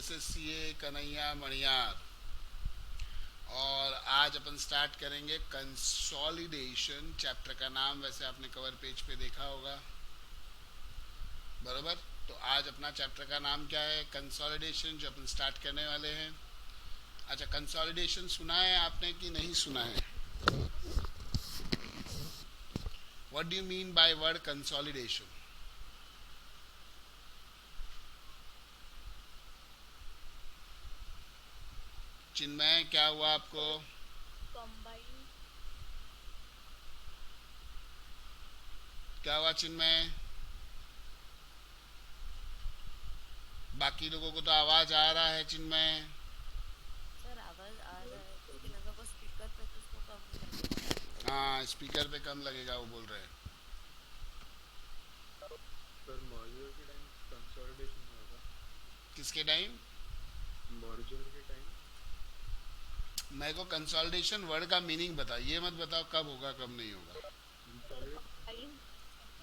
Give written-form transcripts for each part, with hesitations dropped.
This is CA Kanhaiya Maniyar और आज अपन start करेंगे कंसोलिडेशन चैप्टर का नाम वैसे आपने कवर पेज पे देखा होगा बरोबर। तो आज अपना चैप्टर का नाम क्या है? कंसोलिडेशन, जो अपन स्टार्ट करने वाले हैं। अच्छा, कंसोलिडेशन सुना है आपने कि नहीं सुना है? What do you mean by word consolidation? Chinmay, क्या हुआ आपको? कंबाइन। क्या हुआ चिन्मय? बाकी लोगों को तो आवाज आ रहा है चिन्मय। सर आवाज आ रहा है लेकिन अगर वो स्पीकर पे तो उसको कम ही लगेगा। हाँ, स्पीकर पे कम लगेगा, वो बोल रहे हैं। सर मर्जर के टाइम कंसोलिडेशन हुआ था। किसके टाइम? मर्जर के टाइम मेरे को कंसोलिडेशन वर्ड का मीनिंग बता, ये मत बताओ कब होगा कब नहीं होगा। पहले कंबाइन।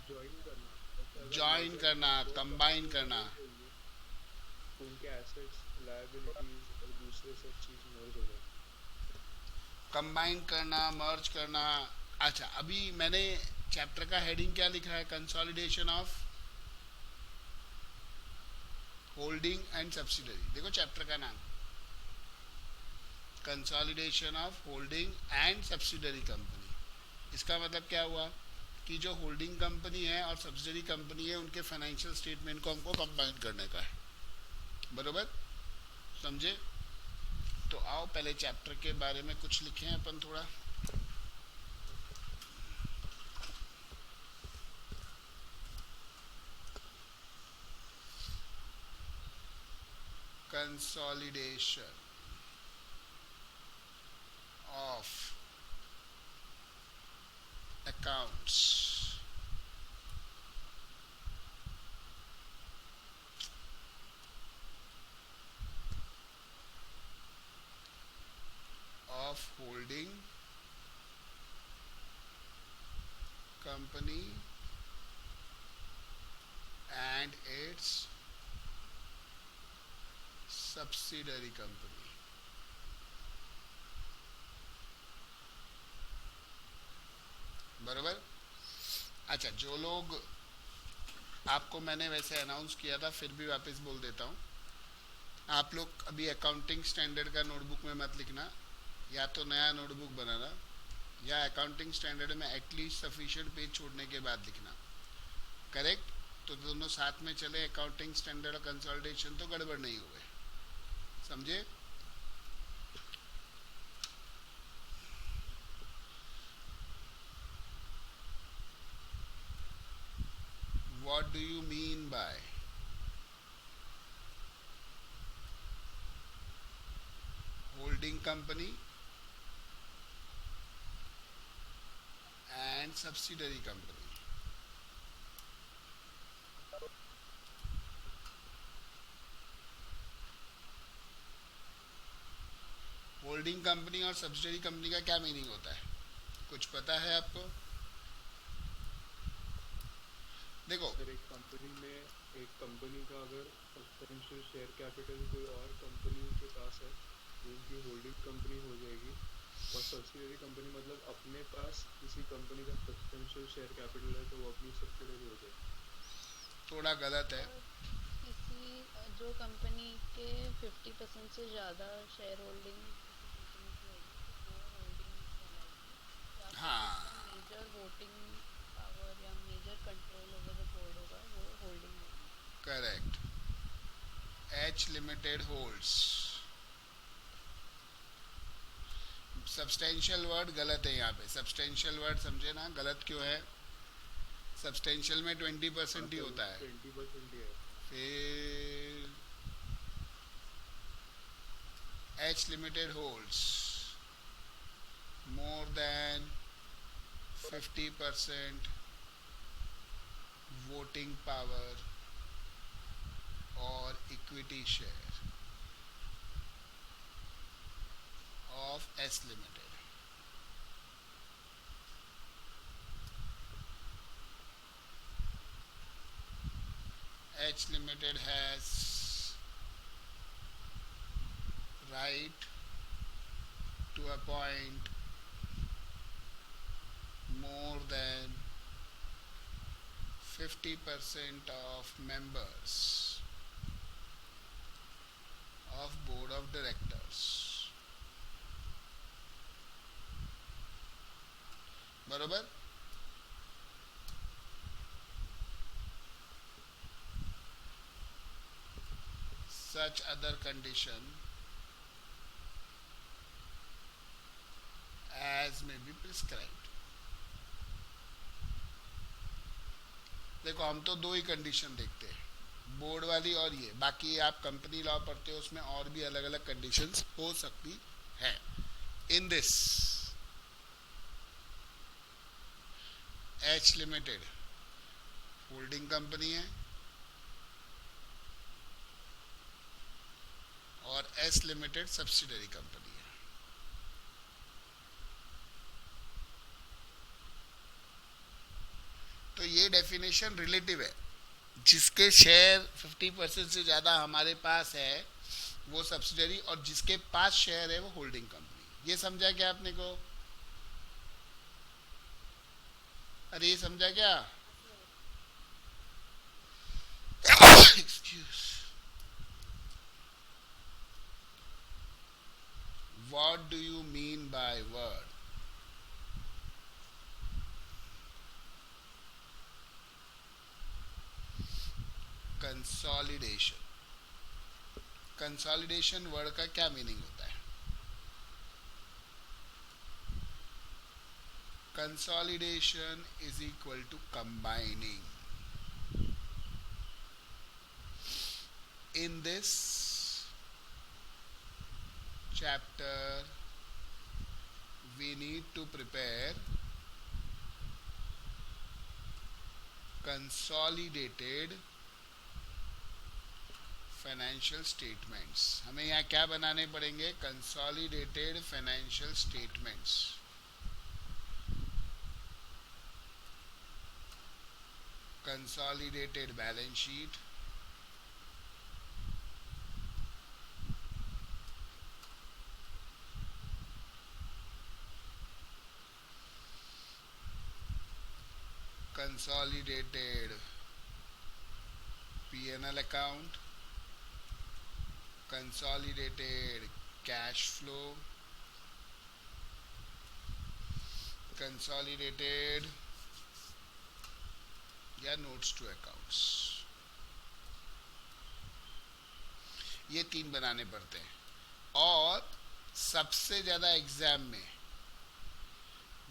ज्वाइन करना, जैसे अगर ज्वाइन मर्जर करना, दो कंबाइन कंपनी करना। मर्ज होंगी तो उनके एसेट्स, लायबिलिटीज और दूसरे सब चीज मर्ज हो जाए। कंबाइन करना, मर्ज करना। अच्छा, अभी मैंने चैप्टर का हेडिंग क्या लिखा है? Consolidation of holding and subsidiary. देखो चैप्टर का नाम, consolidation of holding and subsidiary company. इसका मतलब क्या हुआ कि जो होल्डिंग कंपनी है और सब्सिडरी कंपनी है उनके फाइनेंशियल स्टेटमेंट को हमको कंबाइन करने का है। बरोबर, समझे? तो आओ पहले चैप्टर के बारे में कुछ लिखें अपन थोड़ा। Consolidation of accounts of holding company and it's subsidiary company. बराबर। अच्छा, जो लोग, आपको मैंने वैसे अनाउंस किया था फिर भी वापस बोल देता हूँ, आप लोग अभी अकाउंटिंग स्टैंडर्ड का नोटबुक में मत लिखना, या तो नया नोटबुक बनाना या अकाउंटिंग स्टैंडर्ड में एटलीस्ट सफिशिएंट पेज छोड़ने के बाद लिखना। करेक्ट? तो दोनों साथ में चले, अकाउंटिंग स्टैंडर्ड और कंसोलिडेशन, तो गड़बड़ नहीं हुए। समझे? What do you mean by holding company and subsidiary company? Holding company और सब्सिडरी कंपनी का क्या मीनिंग होता है? कुछ पता है आपको? देखो, सर एक कंपनी का अगर सब्सटेंशियल शेयर कैपिटल कोई और कंपनी के पास है तो उनकी होल्डिंग कंपनी हो जाएगी। और सब्सिडरी कंपनी मतलब अपने पास किसी कंपनी का सब्सटेंशियल शेयर कैपिटल है तो वो अपनी सब्सिडरी हो जाएगी। थोड़ा गलत है। किसी जो कंपनी के 50% से ज़्यादा शेयर होल्डिंग किसी कंपनी की होगी तो वो होल्डिंग कहलाएगी। या फिर जिसका हाँ, मेजर वोटिंग पावर या major control over the board होगा वो होल्डिंग होगी। Correct. H limited holds. Substantial word गलत है यहाँ पे। सब्सटेंशियल वर्ड समझे ना, गलत क्यों है? सब्सटेंशियल में 20% हाँ ही सर, होता है। 20% ही है। फिर H limited holds more than 50% voting power और equity share of S Limited. H Limited has right to appoint more than 50% of members of board of directors. बरोबर. Such other condition as may be prescribed. देखो हम तो दो ही condition देखते हैं, board वाली और ये, बाकी आप कंपनी लॉ पढ़ते हो उसमें और भी अलग अलग कंडीशंस हो सकती है. In this H limited holding company है और एस लिमिटेड सब्सिडरी कंपनी है. तो ये डेफिनेशन रिलेटिव है. जिसके शेयर 50% से ज़्यादा हमारे पास है वो सब्सिडरी, और जिसके पास शेयर है वो होल्डिंग कंपनी. ये समझा क्या आपने को? अरे ये समझा क्या? Excuse. What do you mean by word? Consolidation. Consolidation word का क्या मीनिंग होता है? Consolidation is equal to combining. In this chapter we need to prepare consolidated financial statements. हमें यहाँ क्या बनाने पड़ेंगे? Consolidated financial statements. Consolidated balance sheet, consolidated P&L account, consolidated cash flow, consolidated या notes to accounts. ये 3 बनाने पड़ते हैं. और सबसे ज़्यादा एग्जाम में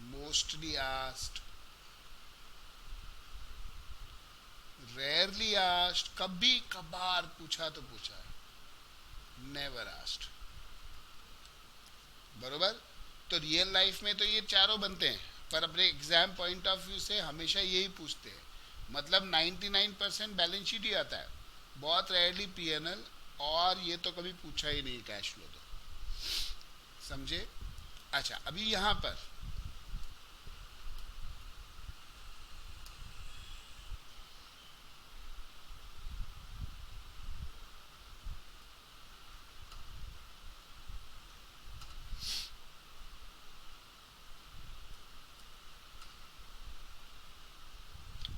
मोस्टली आस्क्ड, रेयरली आस्क्ड, कभी कभार पूछा तो पूछा, नेवर आस्क्ड. बरोबर. तो रियल लाइफ में तो ये चारों बनते हैं, पर अपने एग्जाम पॉइंट ऑफ व्यू से हमेशा यही पूछते हैं. मतलब 99% बैलेंस शीट ही आता है, बहुत रेयरली पीएनएल, और ये तो कभी पूछा ही नहीं कैश फ्लो. तो समझे? अच्छा, अभी यहाँ पर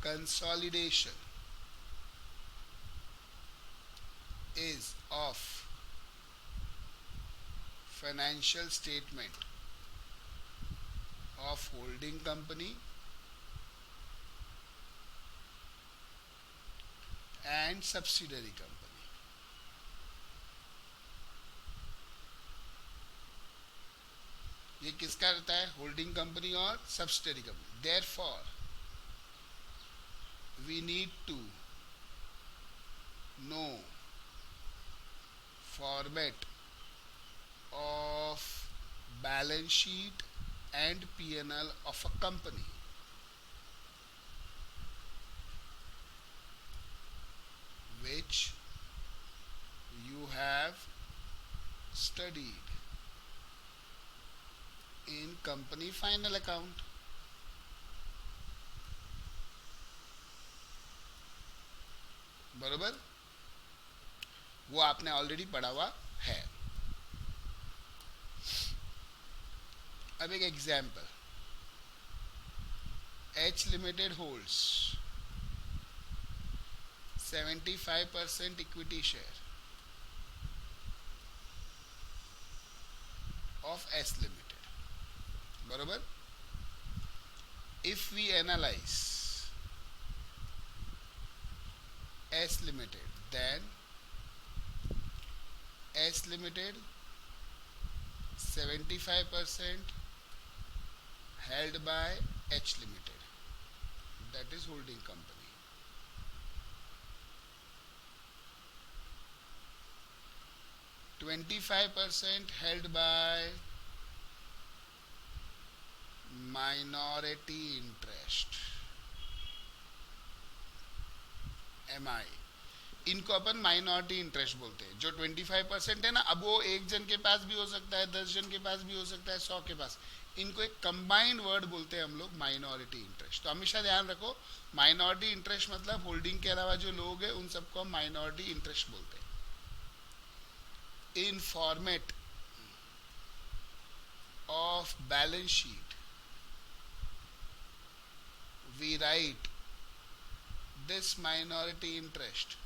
consolidation is of financial statement of holding company and subsidiary company. ये किसका रहता है? होल्डिंग कंपनी और subsidiary company. Therefore we need to know format of balance sheet and P&L of a company. Which you have studied in company final account. बरोबर. वो आपने already पढ़ा हुआ है. अब एक example, H limited holds 75% equity share of S Limited. बरोबर. If we analyze S Limited, then S Limited 75% held by H Limited, that is holding company. 25% held by minority interest, MI. इनको अपन minority interest बोलते हैं. जो 25% है ना, अब वो एक जन के पास भी हो सकता है, 10 जन के पास भी हो सकता है, 100 के पास. इनको एक कंबाइंड वर्ड बोलते हैं हम लोग माइनॉरिटी इंटरेस्ट. तो हमेशा ध्यान रखो, माइनॉरिटी इंटरेस्ट मतलब होल्डिंग के अलावा जो लोग हैं उन सबको हम माइनॉरिटी इंटरेस्ट बोलते हैं. In format of balance sheet, we write this minority interest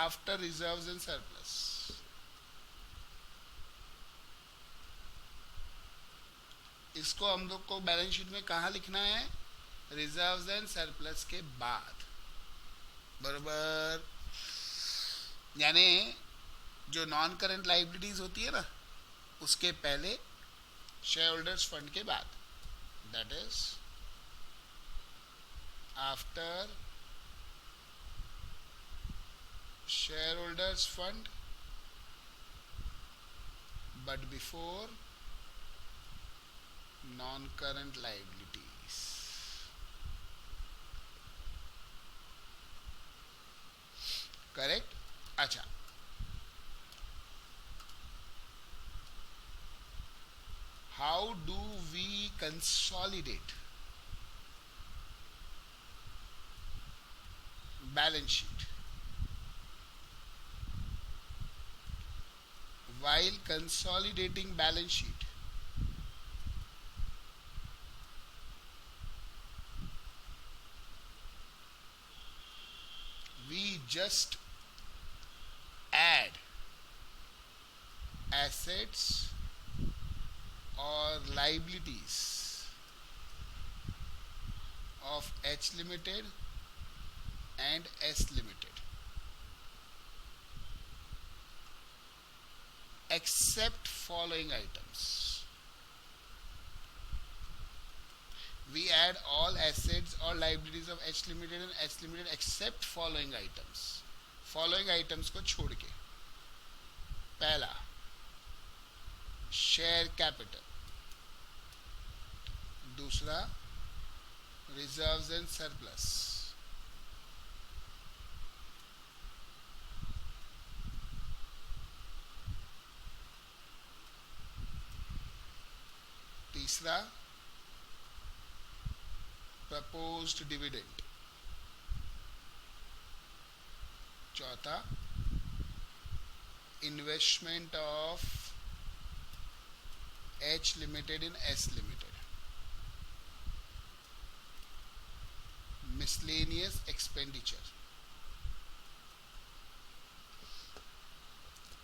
after reserves and surplus. इसको हम लोग को बैलेंस शीट में कहाँ लिखना है? रिजर्व्स एंड सरप्लस के बाद. बराबर. यानी जो नॉन करंट लाइबिलिटीज होती है ना, उसके पहले, शेयर होल्डर्स फंड के बाद. That is after shareholders fund but before non current liabilities. Correct. अच्छा, how do we consolidate balance sheet? While consolidating balance sheet, we just add assets or liabilities of H Limited and S Limited, except following items. We add all assets or liabilities of H Limited and S Limited except following items. Following items को छोड़ के. पहला, share capital. दूसरा, reserves and surplus. तीसरा, proposed dividend. चौथा, investment of H Limited in S Limited. Miscellaneous expenditure.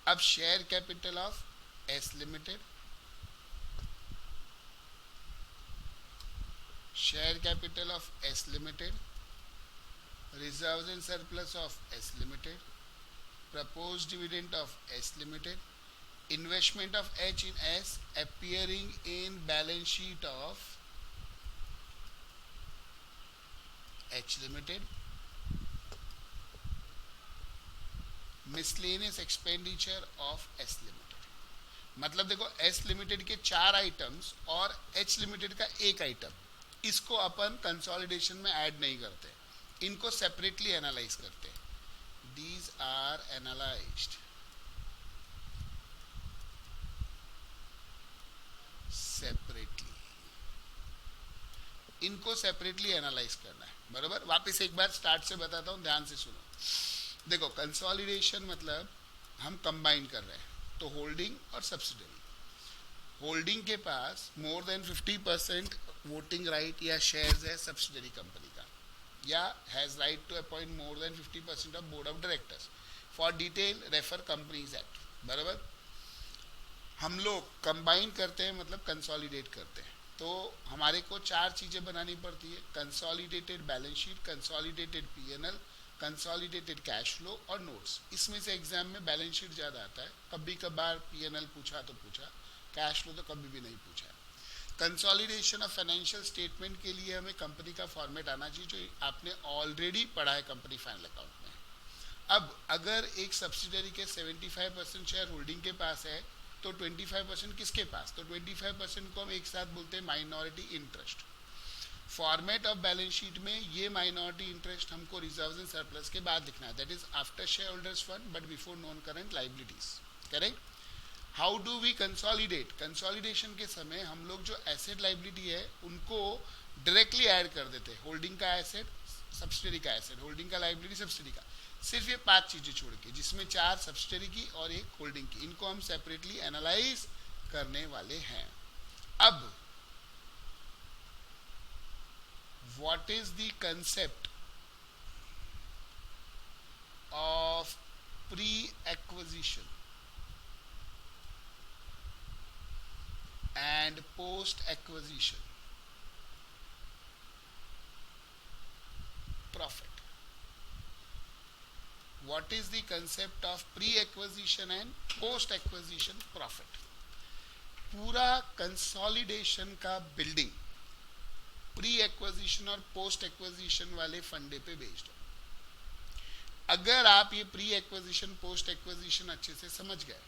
अब share capital of S Limited, share capital of S Limited, reserves and surplus of S Limited, proposed dividend of S Limited, investment of H in S appearing in balance sheet of H Limited, miscellaneous expenditure of S Limited. मतलब देखो, S Limited के 4 items और H Limited का एक item, इसको अपन consolidation में add नहीं करते, इनको सेपरेटली एनालाइज करते हैं. These are analysed separately. इनको सेपरेटली एनालाइज करना है. बरोबर. वापस एक बार स्टार्ट से बताता हूं, ध्यान से सुनो. देखो, कंसोलिडेशन मतलब हम कंबाइन कर रहे हैं, तो होल्डिंग और सब्सिडरी. होल्डिंग के पास मोर देन 50% वोटिंग राइट या शेयर्स है सब्सिडरी कंपनी का, या has right to appoint more than 50% of board of directors. For detail refer Companies Act. बराबर. हम लोग कंबाइन करते हैं मतलब कंसोलिडेट करते हैं, तो हमारे को 4 चीज़ें बनानी पड़ती है: consolidated balance sheet, consolidated PNL, consolidated cash flow और नोट्स. इसमें से एग्जाम में बैलेंस शीट ज़्यादा आता है, कभी कभार पीएनएल पूछा तो पूछा, कैश फ्लो तो कभी भी नहीं पूछा. कंसोलिडेशन ऑफ फाइनेंशियल स्टेटमेंट के लिए हमें कंपनी का फॉर्मेट आना चाहिए जो आपने ऑलरेडी पढ़ा है कंपनी फाइनल अकाउंट में. अब अगर एक सब्सिडरी के 75% शेयर होल्डिंग के पास है तो 25% किसके पास? तो 25% को हम एक साथ बोलते हैं minority interest. Format of balance sheet में ये माइनॉरिटी इंटरेस्ट हमको रिजर्व्स एंड सरप्लस के बाद लिखना है, that is after shareholders fund but before non current liabilities. Correct. How do we consolidate? Consolidation के समय हम लोग जो एसेट लाइबिलिटी है उनको डायरेक्टली ऐड कर देते हैं. होल्डिंग का एसेट, सब्सिडरी का एसेट, होल्डिंग का लाइबिलिटी, सब्सिडरी का. सिर्फ ये 5 चीजें छोड़ के, जिसमें 4 सब्सिडरी की और 1 होल्डिंग की, इनको हम सेपरेटली एनालाइज करने वाले हैं. अब what is the concept of pre acquisition and post acquisition profit? What is the concept of pre acquisition and post acquisition profit? पूरा कंसोलिडेशन का बिल्डिंग प्री एक्विजिशन और पोस्ट एक्विजिशन वाले फंडे पे बेस्ड हो. अगर आप ये प्री एक्विजिशन पोस्ट एक्विजिशन अच्छे से समझ गए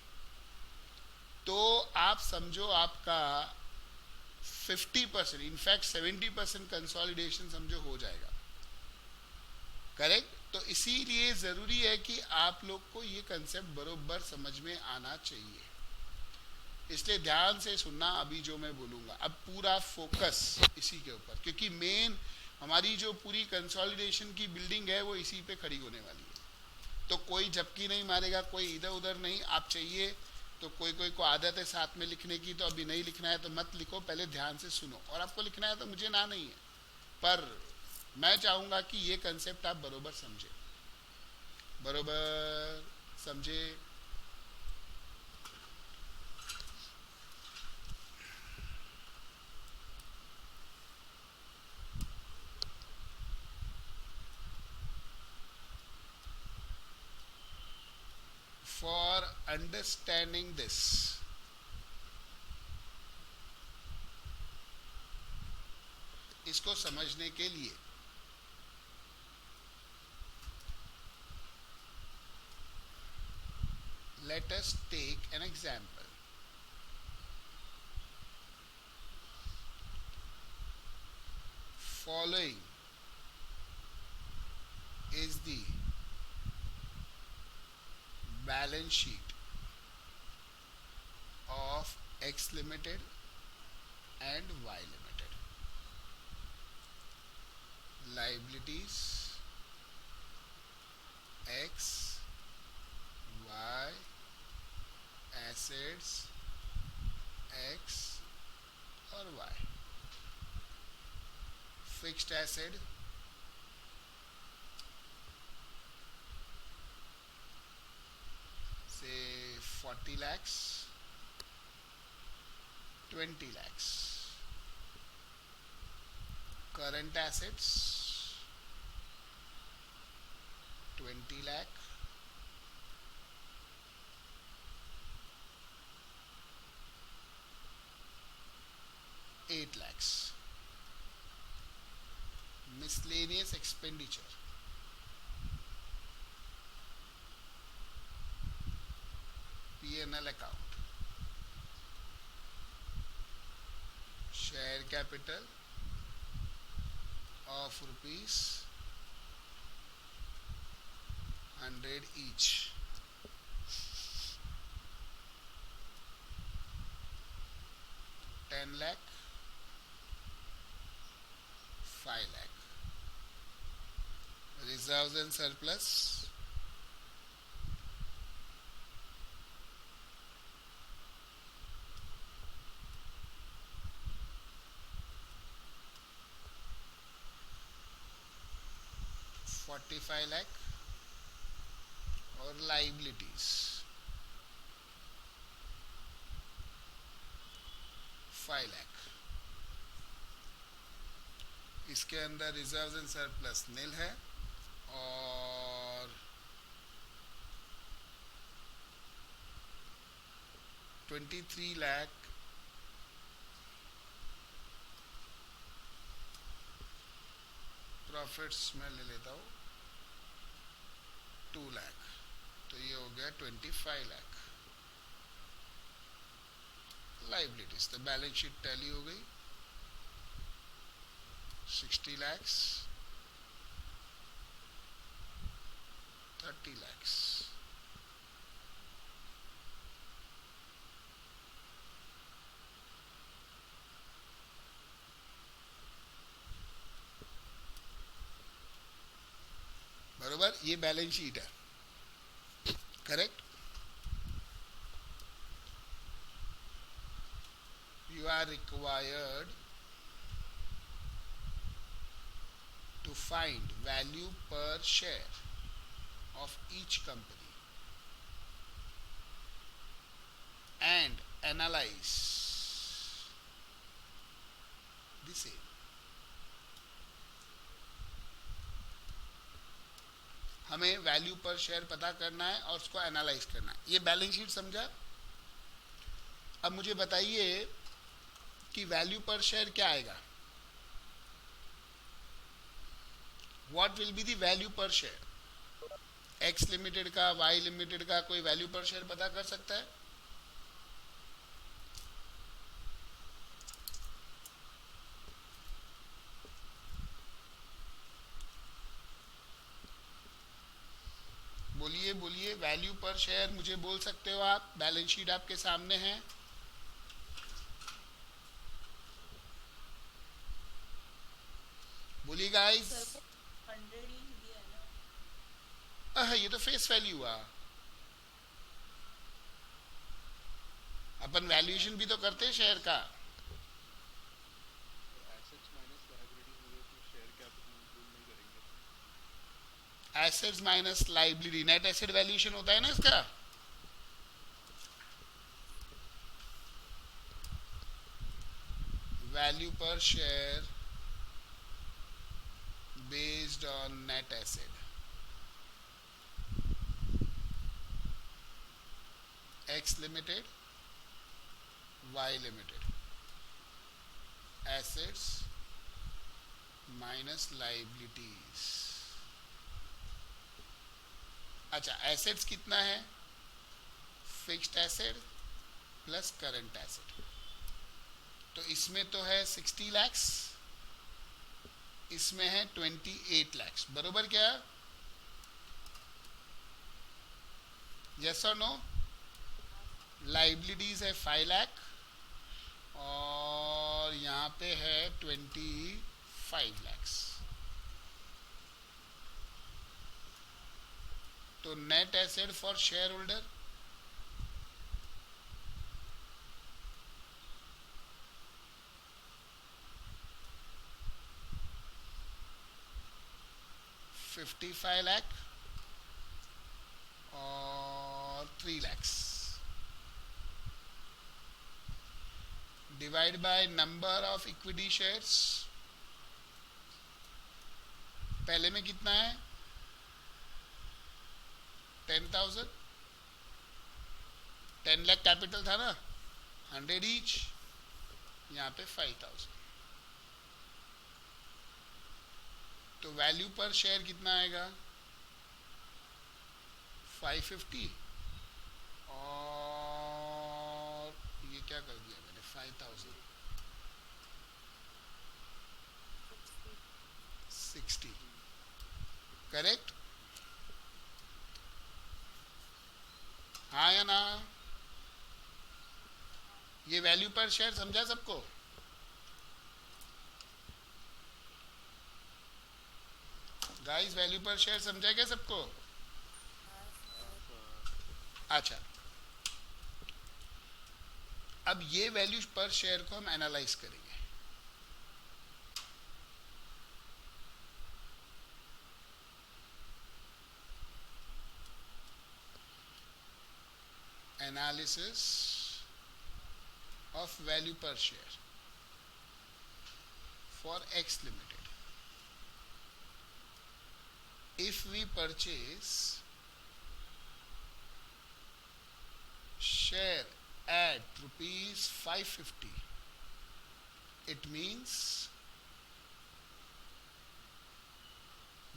तो आप समझो आपका 50%, इनफैक्ट 70% कंसोलिडेशन समझो हो जाएगा. करेक्ट. तो इसीलिए जरूरी है कि आप लोग को ये कंसेप्ट बरोबर समझ में आना चाहिए, इसलिए ध्यान से सुनना अभी जो मैं बोलूंगा. अब पूरा फोकस इसी के ऊपर, क्योंकि मेन हमारी जो पूरी कंसोलिडेशन की बिल्डिंग है वो इसी पे खड़ी होने वाली है. तो कोई झपकी नहीं मारेगा, कोई इधर उधर नहीं. आप चाहिए तो कोई को आदत है साथ में लिखने की, तो अभी नहीं लिखना है तो मत लिखो, पहले ध्यान से सुनो. और आपको लिखना है तो मुझे ना नहीं है, पर मैं चाहूंगा कि ये कंसेप्ट आप बरोबर समझे, बरोबर समझे. For understanding this, इसको समझने के लिए let us take an example. Following is the balance sheet of X Limited and Y Limited. Liabilities X, Y, assets X और Y. Fixed asset say 40 lakhs, 20 lakhs. Current assets 20 lakh, 8 lakhs. Miscellaneous expenditure P&L account. Share capital of rupees 100 each. lakh, 5 lakh. Reserves and surplus 45 lakh और liabilities 5 lakh. इसके अंदर reserves and surplus नील है और 23 lakh profits में ले लेता हूँ 2 लाख, तो ये हो गया 25 लाख लाइबिलिटीज। तो बैलेंस शीट टैली हो गई 60 lakhs 30 lakhs। बरोबर, ये बैलेंस शीट है, correct. You are required to find value per share of each company and analyze the same। हमें वैल्यू पर शेयर पता करना है और उसको एनालाइज करना है। ये बैलेंस शीट समझा। अब मुझे बताइए कि वैल्यू पर शेयर क्या आएगा। What will be the value per share? X limited का, Y लिमिटेड का कोई वैल्यू पर शेयर पता कर सकता है? बोलिए बोलिए, वैल्यू पर शेयर मुझे बोल सकते हो आप। बैलेंस शीट आपके सामने है। बोलिए गाइस। ये तो फेस वैल्यू हुआ। अपन वैल्यूएशन भी तो करते हैं शेयर का। Assets minus liability, net asset valuation होता है ना इसका। वैल्यू पर share based on net asset. X limited, Y limited, assets minus liabilities। अच्छा, एसेट्स कितना है? Fixed asset plus current asset. तो इसमें तो है 60 lakhs, इसमें है 28 lakhs। बरोबर क्या? यस और नो? लाइबिलिटीज है 5 लाख और यहाँ पे है 25 lakhs। तो net asset for share holder $55 lakh और 3 lakhs divide by number of equity shares. पहले में कितना है? 10,000। 10 लाख कैपिटल था ना, 100 ईच। यहाँ पे 5,000। तो वैल्यू पर शेयर कितना आएगा? 550 और ये क्या कर दिया मैंने, 5,000 60। करेक्ट? हाँ या ना? ये वैल्यू पर शेयर समझा सबको? गाइस, वैल्यू पर शेयर समझा क्या सबको? अच्छा, अब ये वैल्यू पर शेयर को हम एनालाइज करेंगे। analysis of value per share for X Limited. If we purchase share at rupees 550, it means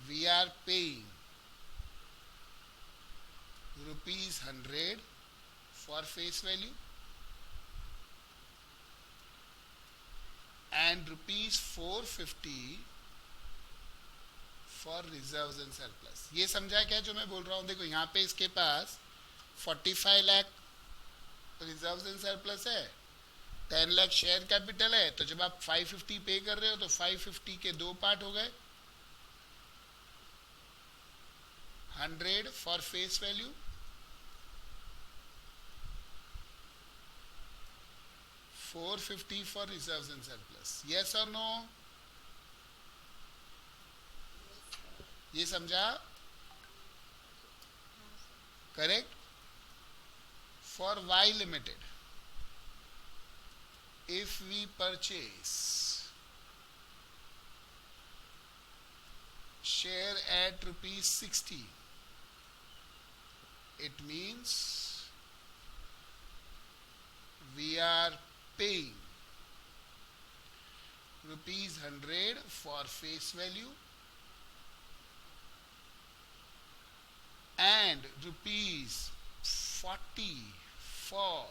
we are paying rupees 100 for face value and rupees 450 for reserves and surplus. ये समझा क्या जो मैं बोल रहा हूँ? देखो यहाँ पे इसके पास 45 लाख रिजर्व्स एंड सरप्लस है, 10 लाख शेयर कैपिटल है. तो जब आप 550 पे कर रहे हो तो 550 के दो पार्ट हो गए, 100 for face value, 450 for reserves and surplus. Yes और नो? ये समझा? Correct. For Y limited, if we purchase share at rupees 60, it means we are paying rupees 100 for face value and rupees 40 for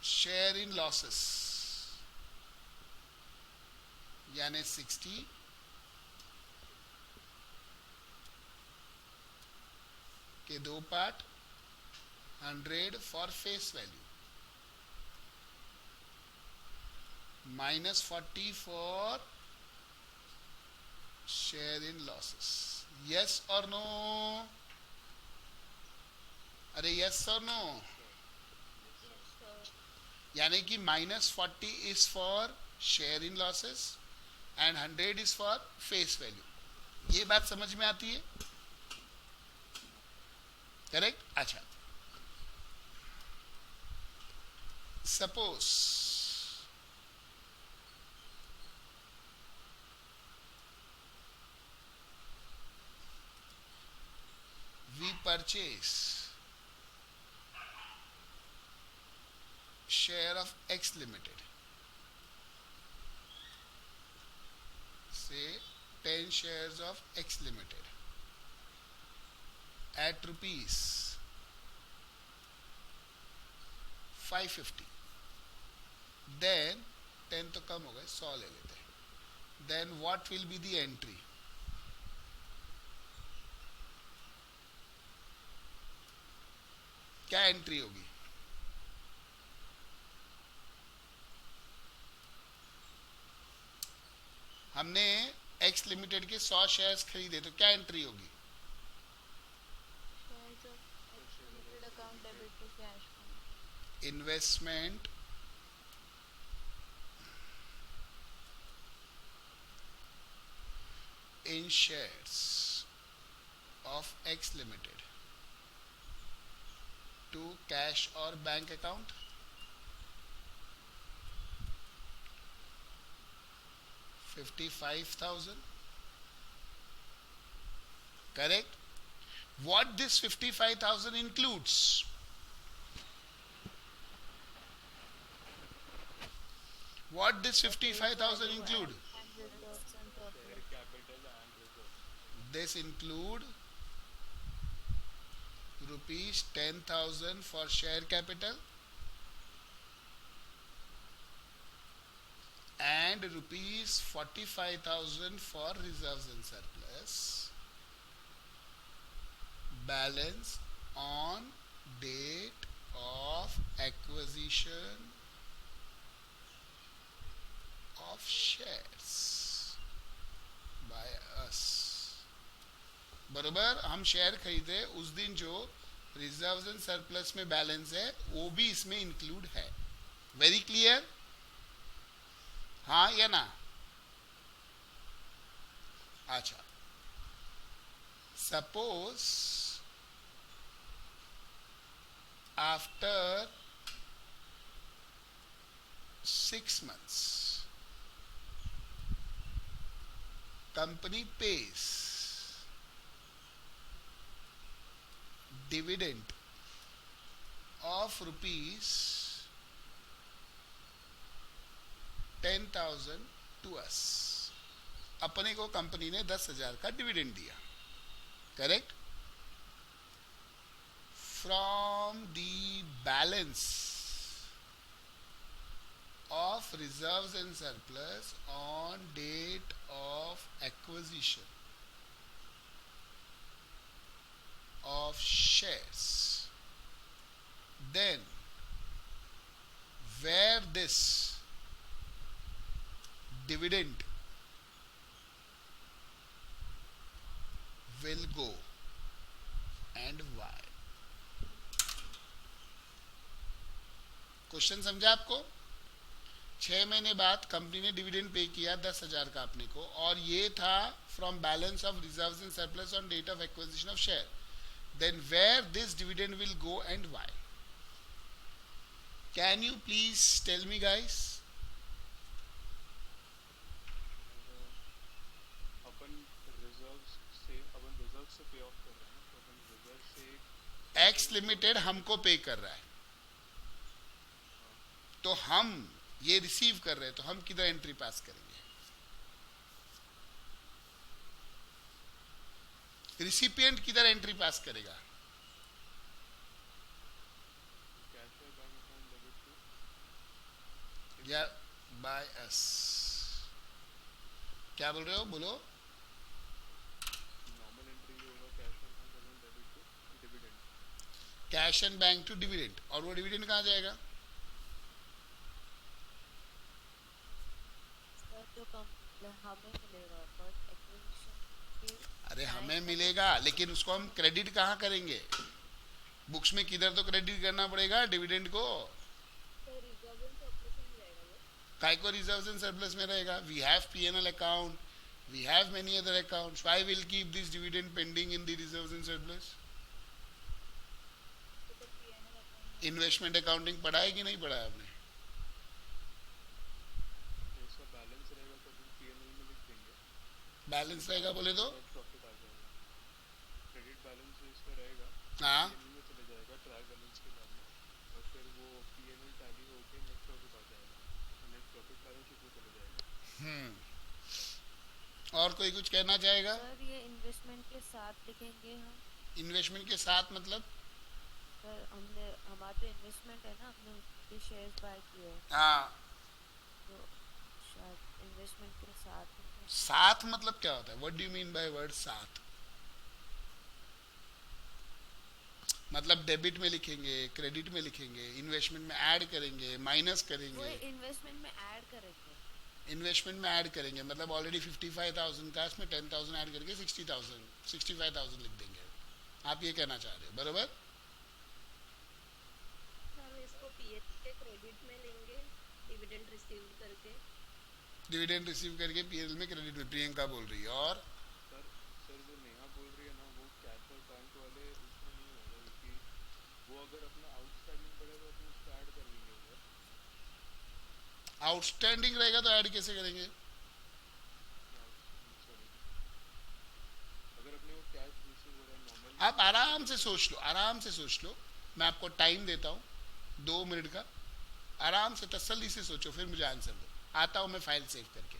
share in losses, यानी 60 के दो part, 100 for face value -40 for share in losses. Yes और no? अरे yes और no? यानी कि -40 is for share in losses and 100 is for face value. ये बात समझ में आती है? करेक्ट. अच्छा, suppose we purchase share of X Limited, say 10 shares of X Limited at rupees 550. then 10 तो कम हो गए, 100 ले लेते हैं. then what will be the entry? क्या एंट्री होगी? हमने एक्स लिमिटेड के 100 शेयर्स खरीदे, तो क्या एंट्री होगी? Investment in shares of x limited to cash or bank account, $55,000. Correct. What this 55,000 includes? What this 55,000 include? This include rupees 10,000 for share capital and rupees 45,000 for reserves and surplus. Balance on date of acquisition of shares by us. बरोबर, हम share खरीदे उस दिन जो reserves and surplus में balance है वो भी इसमें इंक्लूड है. Very clear? हाँ या ना? अच्छा, suppose after 6 months company pays dividend of rupees 10,000 to us. अपने को कंपनी ने 10,000 का डिविडेंड दिया, correct? From the balance of reserves and surplus on date of acquisition of shares, then where this dividend will go and why. Question समझा आपको? 6 महीने बाद company ने डिविडेंड पे किया 10,000 का अपने को, और ये था from balance of reserves and surplus on date of acquisition of share. Then where this dividend will go and why. Can you please tell me guys? अपन रिजर्व से पे ऑफ कर रहे हैं, तो अपन रिजर्व से एक्स लिमिटेड हमको pay कर रहा है, तो हम ये रिसीव कर रहे हैं, तो हम किधर एंट्री पास करेंगे? रिसिपिएंट किधर एंट्री पास करेगा? या बाय अस. क्या बोल रहे हो? बोलो. नॉर्मल एंट्री होगा cash and bank account debit to dividend. Cash and bank to dividend. और वो डिविडेंड कहाँ जाएगा? जो हमें मिलेगा बट एक्विजिशन. अरे हमें मिलेगा, लेकिन उसको हम क्रेडिट कहाँ करेंगे? बुक्स में किधर तो क्रेडिट करना पड़ेगा डिविडेंड को. काय को रिजर्व्स एंड सरप्लस में रहेगा? We have P&L account, we have many other accounts. Why will keep this dividend pending in the reserves and surplus? Investment accounting पढ़ा है कि नहीं पढ़ा है आपने? बैलेंस रहेगा बोले तो प्रॉफिट आ जाएगा, क्रेडिट बैलेंस जो इसका रहेगा हाँ P&L में चले जाएगा ट्रायल बैलेंस के बाद में, और फिर वो P&L टैली होके नेट प्रॉफिट आ जाएगा, नेट प्रॉफिट बैलेंस शीट में चले जाएगा. और कोई कुछ कहना चाहेगा? सर ये इन्वेस्टमेंट के साथ लिखेंगे हम. इन्वेस्टमेंट के साथ मतलब? सर हमने हमारा तो इन्वेस्टमेंट है ना, हमने उसके शेयर्स बाय किए, हाँ. तो शायद इन्वेस्टमेंट के साथ. साथ मतलब क्या होता है? What do you mean by word साथ? मतलब डेबिट में लिखेंगे, क्रेडिट में लिखेंगे, इन्वेस्टमेंट में ऐड करेंगे, माइनस वो करेंगे. इन्वेस्टमेंट में ऐड करेंगे. इन्वेस्टमेंट में ऐड करेंगे मतलब ऑलरेडी 55,000 का, इसमें 10,000 ऐड करके 60,000 65,000 लिख देंगे. आप ये कहना चाह रहे हो, बरोबर? हम इसको पीएच के क्रेडिट में लेंगे डिविडेंड रिसीव करके. डिविडेंड रिसीव करके P&L में क्रेडिट में, प्रियंका बोल रही है. और सर जो नेहा बोल रही है ना, वो कैश और बैंक वाले उसमें नहीं होगा, क्योंकि वो अगर अपना आउटस्टैंडिंग पड़ेगा तो उसको ऐड कर लेंगे उधर. आउटस्टैंडिंग रहेगा तो ऐड कैसे करेंगे? सॉरी, अगर अपने को कैश रिसीव हो रहा है नॉर्मल. आप आराम से सोच लो, आराम से सोच लो. मैं आपको टाइम देता हूँ 2 मिनट का. आराम से तसल्ली से सोचो, फिर मुझे आंसर दो. आता हूँ मैं फाइल सेव करके.